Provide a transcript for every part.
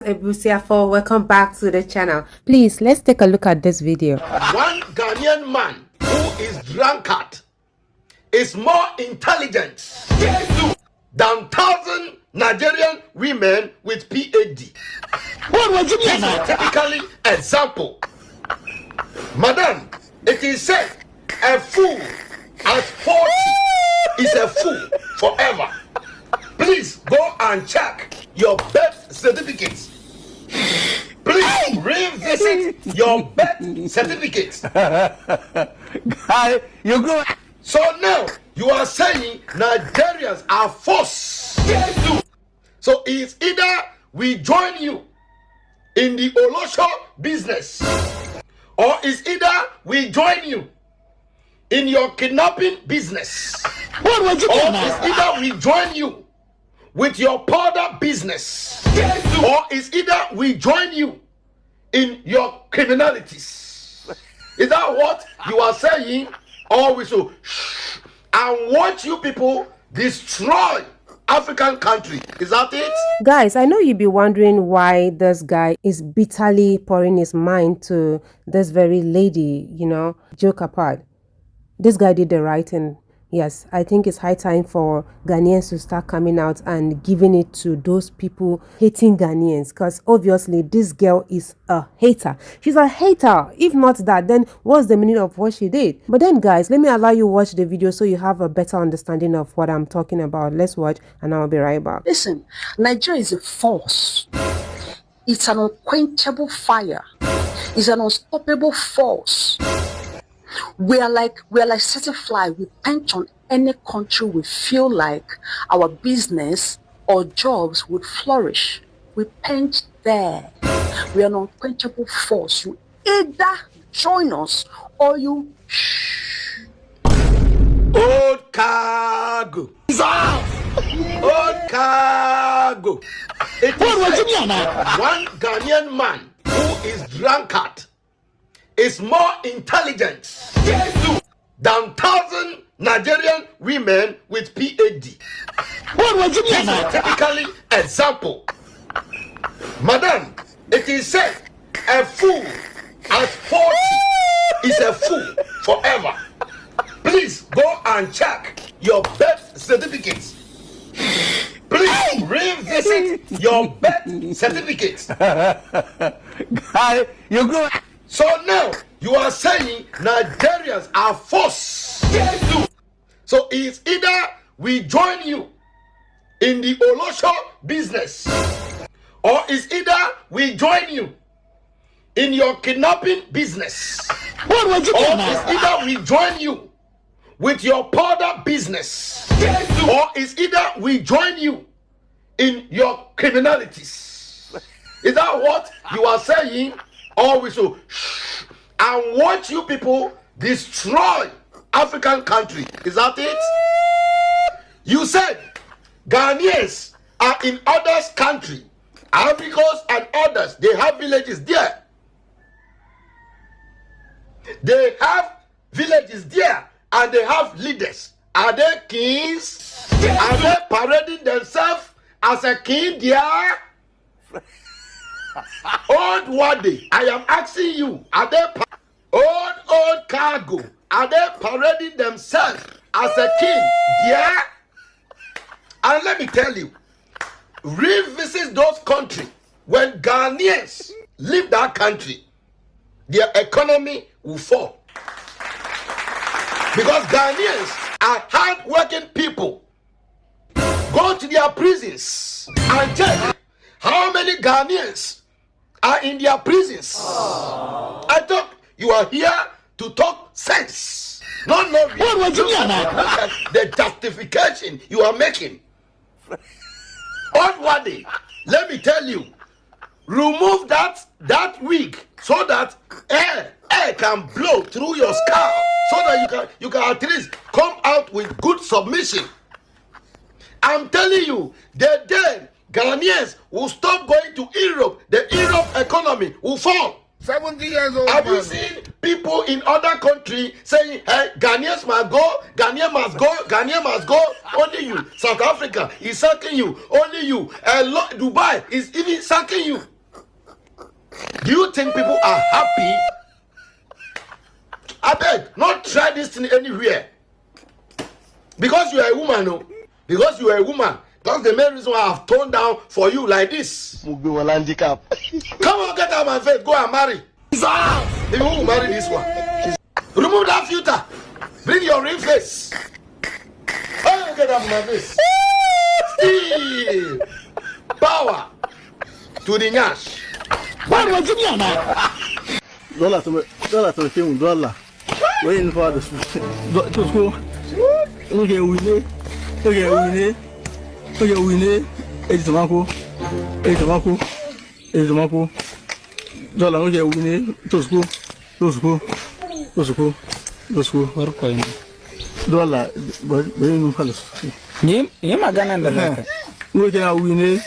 Ebusiafo, welcome back to the channel. Please, let's take a look at this video. One Ghanaian man who is drunkard is more intelligent than 1,000 Nigerian women with PhD. This is typically example. Madam, it is said a fool at 40 is a fool forever. Please go and check your birth certificates. Please revisit your birth certificates. Guy, you go. So now you are saying Nigerians are forced. So it's either we join you in the Olosho business, or it's either we join you in your kidnapping business, What was or it's either we join you with your powder business, or it's either we join you in your criminalities. Is that what you are saying? Or we should and watch you people destroy African country? Is that it? Guys, I know you'd be wondering why this guy is bitterly pouring his mind to this very lady, joke apart. This guy did the right thing. Yes, I think it's high time for Ghanaians to start coming out and giving it to those people hating Ghanaians, because obviously this girl is a hater. She's a hater. If not that, then what's the meaning of what she did? But then guys, let me allow you watch the video so you have a better understanding of what I'm talking about. Let's watch and I'll be right back. Listen, Nigeria is a force. It's an unquenchable fire. It's an unstoppable force. We are like certain fly. We pinch on any country we feel like our business or jobs would flourish. We pinch there. We are an unquenchable force. You either join us or you Old cargo. Old cargo. It is one Ghanaian man who is drunkard is more intelligent than 1,000 Nigerian women with PhD. This is typically example. Madam, it is said a fool at 40 is a fool forever. Please go and check your birth certificates. Please revisit your birth certificates. Guy, you go. So now you are saying Nigerians are forced. So it's either we join you in the Olosho business, or it's either we join you in your kidnapping business, What was or it's either we join you with your powder business, or it's either we join you in your criminalities. Is that what you are saying? Or we should and watch you people destroy African country? Is that it? You said Ghanaians are in others' country, Africans and others. They have villages there. They have villages there, and they have leaders. Are they kings? Are they parading themselves as a king there? Old Wadi, I am asking you, are they old cargo? Are they parading themselves as a king? Yeah. And let me tell you, revisit those countries. When Ghanaians leave that country, their economy will fall. Because Ghanaians are hard-working people. Go to their prisons and check how many Ghanaians are in their prisons. I thought you are here to talk sense. No, look at the justification you are making. Old Wadi, let me tell you, remove that wig so that air can blow through your scalp, so that you can at least come out with good submission. I'm telling you, the day Ghanaians will stop going to Europe, the Europe economy will fall. 70 years old. Have you seen people in other countries saying, hey, Ghanaians must go, Ghanaian must go, Ghanaian must go? Only you. South Africa is sucking you. Only you. Dubai is even sucking you. Do you think people are happy? I beg, not try this thing anywhere. Because you are a woman, no? Because you are a woman. That's the main reason why I've toned down for you like this. Come on, get out of my face. Go and marry. If you will marry this one, remove that filter. Bring your real face. Oh, get out of my face. Still. Power to the Nyash. $1 waiting for the school. Okay, we need. It's Marco. Dollar, okay, we need to school. Work on dollar, but we didn't follow. Name a gun and the hair. We can win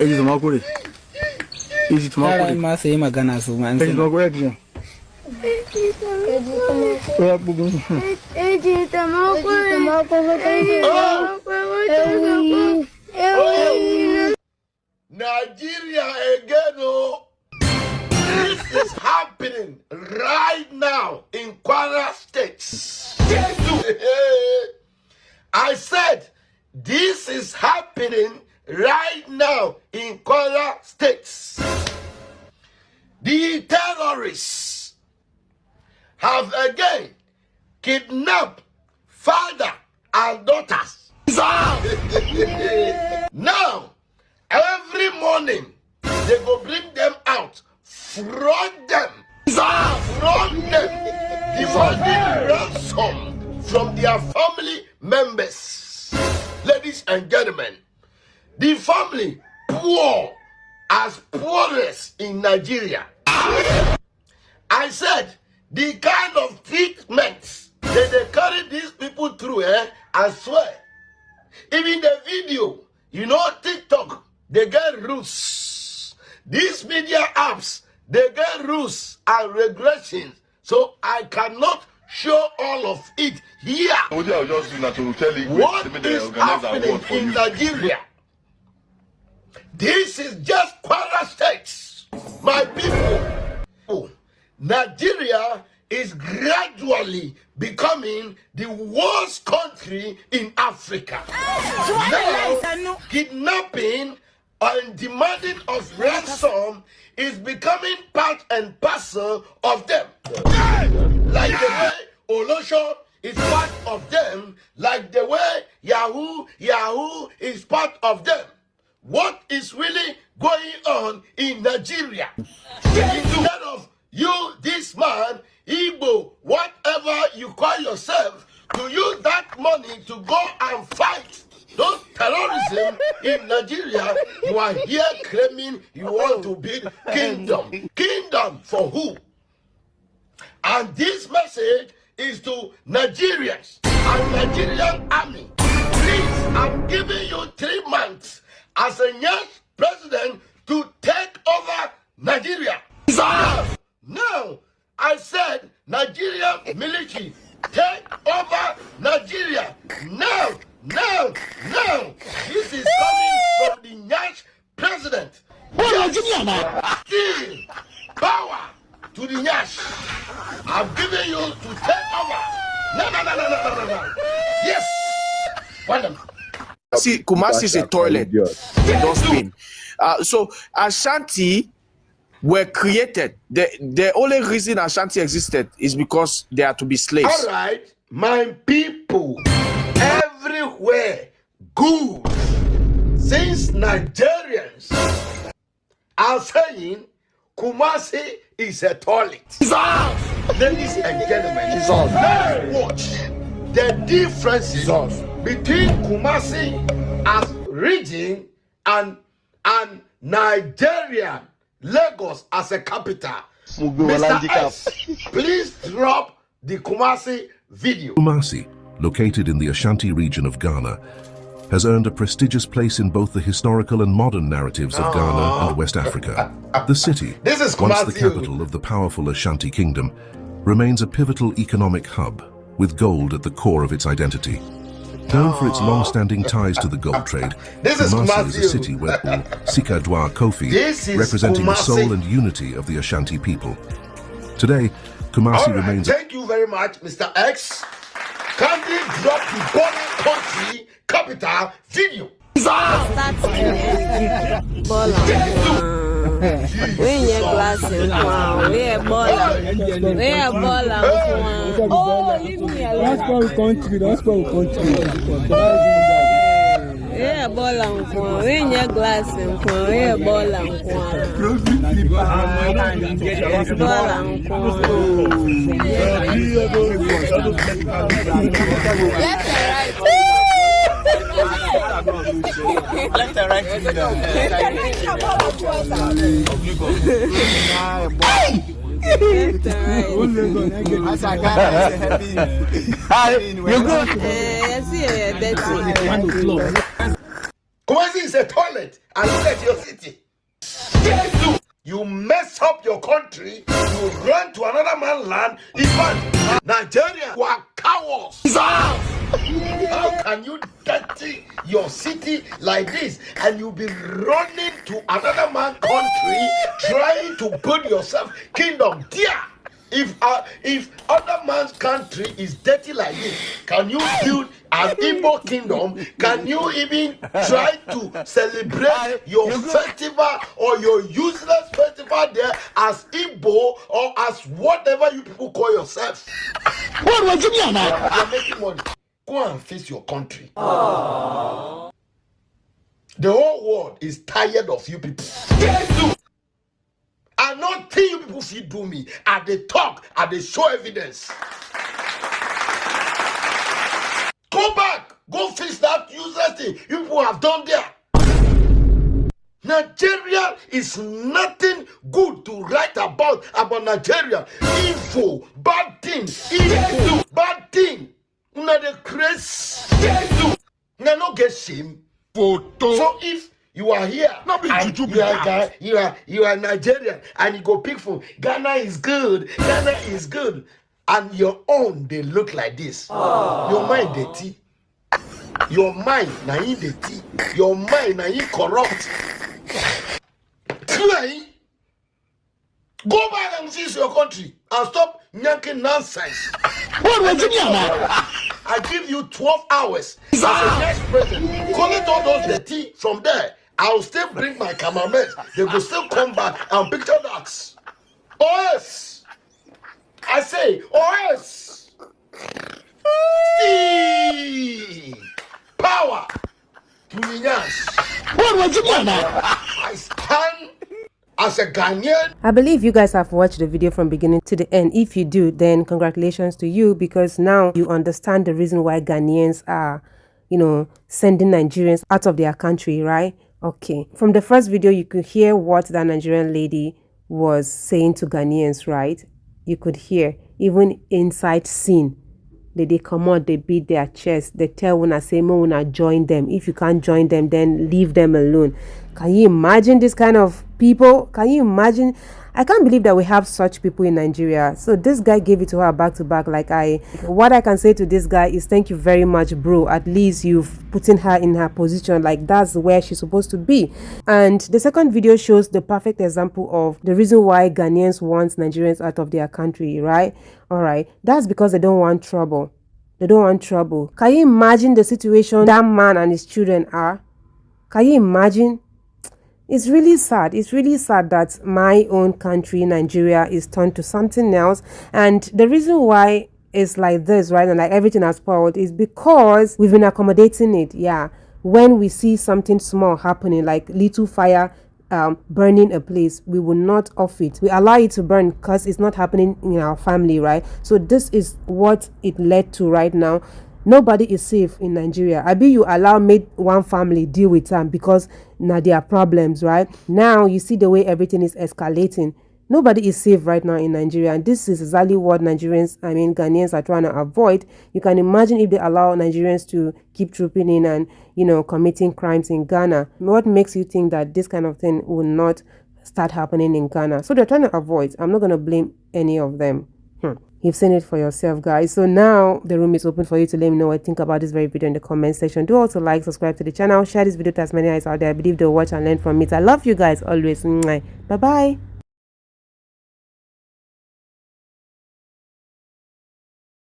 it's Marco. Is it Marco? I must say, my gun as a man. It's not working. Nigeria again, oh. This is happening right now in Kwara State. I said, this is happening right now in Kwara State. The terrorists have again kidnapped father and daughters. Now, every morning, they go bring them out, fraud them, demanding ransom from their family members. Ladies and gentlemen, the family poor as poorest in Nigeria. I said, the kind of treatment that they carry these people through, I swear. Even the video, you know, TikTok, they get rules. These media apps, they get rules and regulations. So I cannot show all of it here. What is happening in Nigeria? This is just Kwara State, my people. Nigeria is gradually becoming the worst country in Africa. Now, kidnapping and demanding of ransom is becoming part and parcel of them. Like the way Olosho is part of them, like the way Yahoo is part of them. What is really going on in Nigeria? Instead of you, this man, Igbo, whatever you call yourself, to use that money to go and fight those terrorism in Nigeria, you are here claiming you want to build kingdom. Kingdom for who? And this message is to Nigerians and Nigerian army. Please, I'm giving you 3 months as a young president to take over Nigeria. Now, I said Nigerian military, take over Nigeria. Now. This is coming from the Nyash president. Still, power to the Nyash. I'm giving you to take over. No. Yes. See, Kumasi is a toilet. They don't spin. So Ashanti were created. The only reason Ashanti existed is because they are to be slaves. All right, my people, everywhere good. Since Nigerians are saying Kumasi is a toilet. Ladies and gentlemen, let's watch the differences between Kumasi as region and Nigeria, Lagos as a capital. Mr. S, please drop the Kumasi video. Kumasi, located in the Ashanti region of Ghana, has earned a prestigious place in both the historical and modern narratives of Ghana and West Africa. The city, once the capital of the powerful Ashanti kingdom, remains a pivotal economic hub, with gold at the core of its identity. Known for its long-standing ties to the gold trade, Kumasi is a city where all Sikadwa Kofi, representing the soul and unity of the Ashanti people. Today, Kumasi remains... Thank you very much, Mr. X. Kindly drop the boarding country capital video. We in your glass in Kwan. We a baller. We a baller. Oh, leave me alone. That's why we country. That's why we country. We a baller in Kwan. We in your glass in Kwan. We a baller in Kwan. Baller in Kwan. Left and right. Left and right. Kumasi is a toilet and look at your city. You mess up your country, you run to another man's land. In fact, Nigeria, you are cowards. How can you dirty your city like this and you be running to another man's country trying to build yourself kingdom? Dear, if other man's country is dirty like this, can you build an Igbo kingdom? Can you even try to celebrate your festival or your useless festival there as Igbo or as whatever you people call yourself? What was it? You're making money. Go and face your country. Aww. The whole world is tired of you people. And nothing you people feel do me. At the talk, at the show evidence. Go back. Go fix that useless thing you people have done there. Nigeria is nothing good to write about Nigeria. Info, bad thing, info, bad thing. Una the craze. Una no get shame. So if you are here, and you are Nigerian, and you go pick for Ghana is good, Ghana is good, and your own they look like this. Your mind dirty. Your mind na in dirty. Your mind na in corrupt. Go back and fix your country and stop yanking nonsense. What was it? I give you 12 hours as the next president. Collect all those dirty from there. I'll still bring my cameramen. They will still come back and picture that. OS. I say OS. Power to Ninyas. What was it? I stand as a Ghanaian. I believe you guys have watched the video from beginning to the end. If you do, then congratulations to you, because now you understand the reason why Ghanaians are, sending Nigerians out of their country, right? Okay. From the first video, you could hear what that Nigerian lady was saying to Ghanaians, right? You could hear, even inside scene. They come out, they beat their chest, they tell una say mo una join them. If you can't join them, then leave them alone. Can you imagine this kind of people? Can you imagine? I can't believe that we have such people in Nigeria. So this guy gave it to her back to back. What I can say to this guy is thank you very much, bro. At least you've put in her in her position. Like, that's where she's supposed to be. And the second video shows the perfect example of the reason why Ghanaians want Nigerians out of their country, right? All right. That's because they don't want trouble. They don't want trouble. Can you imagine the situation that man and his children are? Can you imagine? It's really sad. It's really sad that my own country, Nigeria, is turned to something else. And the reason why it's like this, right, and like everything has spoiled, is because we've been accommodating it. Yeah. When we see something small happening, like little fire burning a place, we will not off it. We allow it to burn because it's not happening in our family, right? So this is what it led to right now. Nobody is safe in Nigeria. I be you allow one family deal with them because now there are problems, right? Now you see the way everything is escalating. Nobody is safe right now in Nigeria, and this is exactly what Ghanaians are trying to avoid. You can imagine if they allow Nigerians to keep trooping in and, committing crimes in Ghana. What makes you think that this kind of thing will not start happening in Ghana? So they're trying to avoid. I'm not going to blame any of them. You've seen it for yourself, guys. So now the room is open for you to let me know what you think about this very video in the comment section. Do also like, subscribe to the channel, share this video to as many eyes out there. I believe they'll watch and learn from it. I love you guys always. Bye bye.